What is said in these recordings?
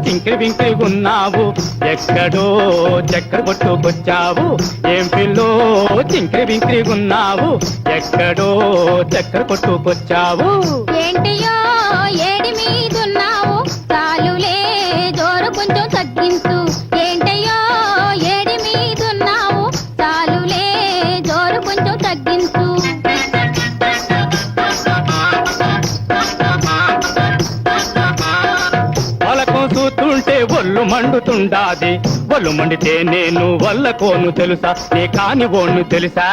చింకి వింకిగున్నావు ఎక్కడో చక్కెర కొట్టుకొచ్చావు ఏం పిల్లో చింకి వింకిగున్నావు ఎక్కడో చక్కెర కొట్టుకొచ్చావు ఏంటియో ఏడి మీదున్నావు చాలులే జోరు కొంచెం తగ్గించు ఏంటయ్యో ఏడి మీదున్నావు చాలులే జోరు కొంచెం తగ్గించు చూస్తుంటే ఒళ్ళు మండుతుండాది ఒళ్ళు మండితే నేను వల్లకోను తెలుసా నీ కాని ఓను తెలుసా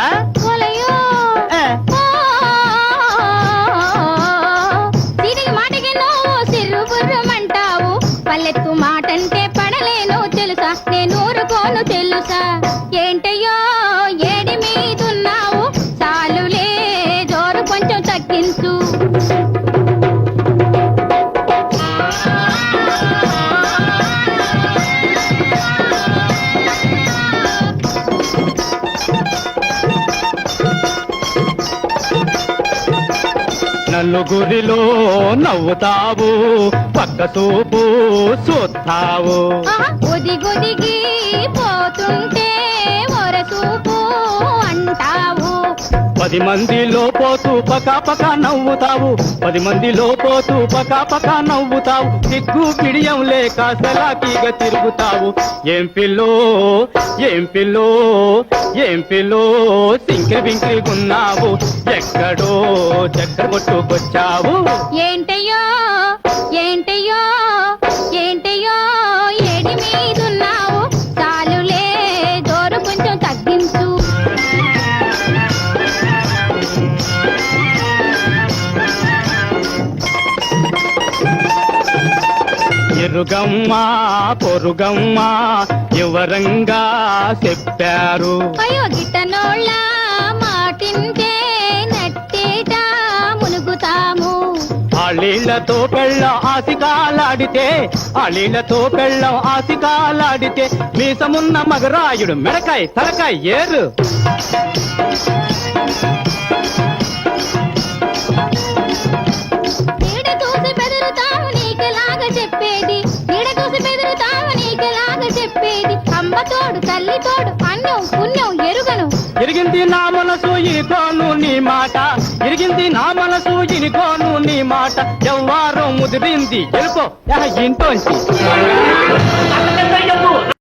దీనికి మాటకి నువ్వు సిర్రు బుర్రమంటావు పల్లెత్తు మాటంటే పడలేను తెలుసా నేను ఊరుకోను తెలుసా ఏంటయ్యో ఏడి మీదున్నావు చాలులే జోరు కొంచెం తగ్గించు నలుగురిలో నవ్వుతావు పక్క చూపు చూస్తావు ఒదిగొదిగి పోతుంటే ఒరసూపు అంటావు 10 మందిలో పోతూ పకాపక నవ్వుతావు 10 మందిలో పోతూ పకాపక నవ్వుతావు సిగ్గు పిడియం లేక సలాకీగా తిరుగుతావు ఏం పిల్లో ఏం పిల్లో ఏం పిల్లో సింకిరి బింకిరిగున్నావు ఎక్కడో చక్కెర కొట్టుకొచ్చావు ఏంటయ్యో ఏంటయ్యో ఏంటయ్యో ఏడి మీదున్నావు చాలులే జోరు కొంచెం తగ్గించు ఎరుగమ్మా పొరుగమ్మా వివరంగా చెప్పారు అయ్యో గిట్టనోళ్ళ మాటింటే నట్టేట మునుగుతాము ఆళ్ళతో పెళ్ళం ఆసికాలాడితే ఆళ్ళతో పెళ్ళం ఆసికాలాడితే మీసమున్న మగరాయుడు మెడకాయ తలకాయ ఏరు అమ్మ తోడు తల్లి తోడు అన్నం పుణ్యం ఎరుగను ఎరిగింది నా మనసు ఇనుకోను నీ మాట ఎరిగింది నా మనసు ఇనుకోను నీ మాట ఎవ్వారం ముదిరింది ఎలుకో ఇంటోంచి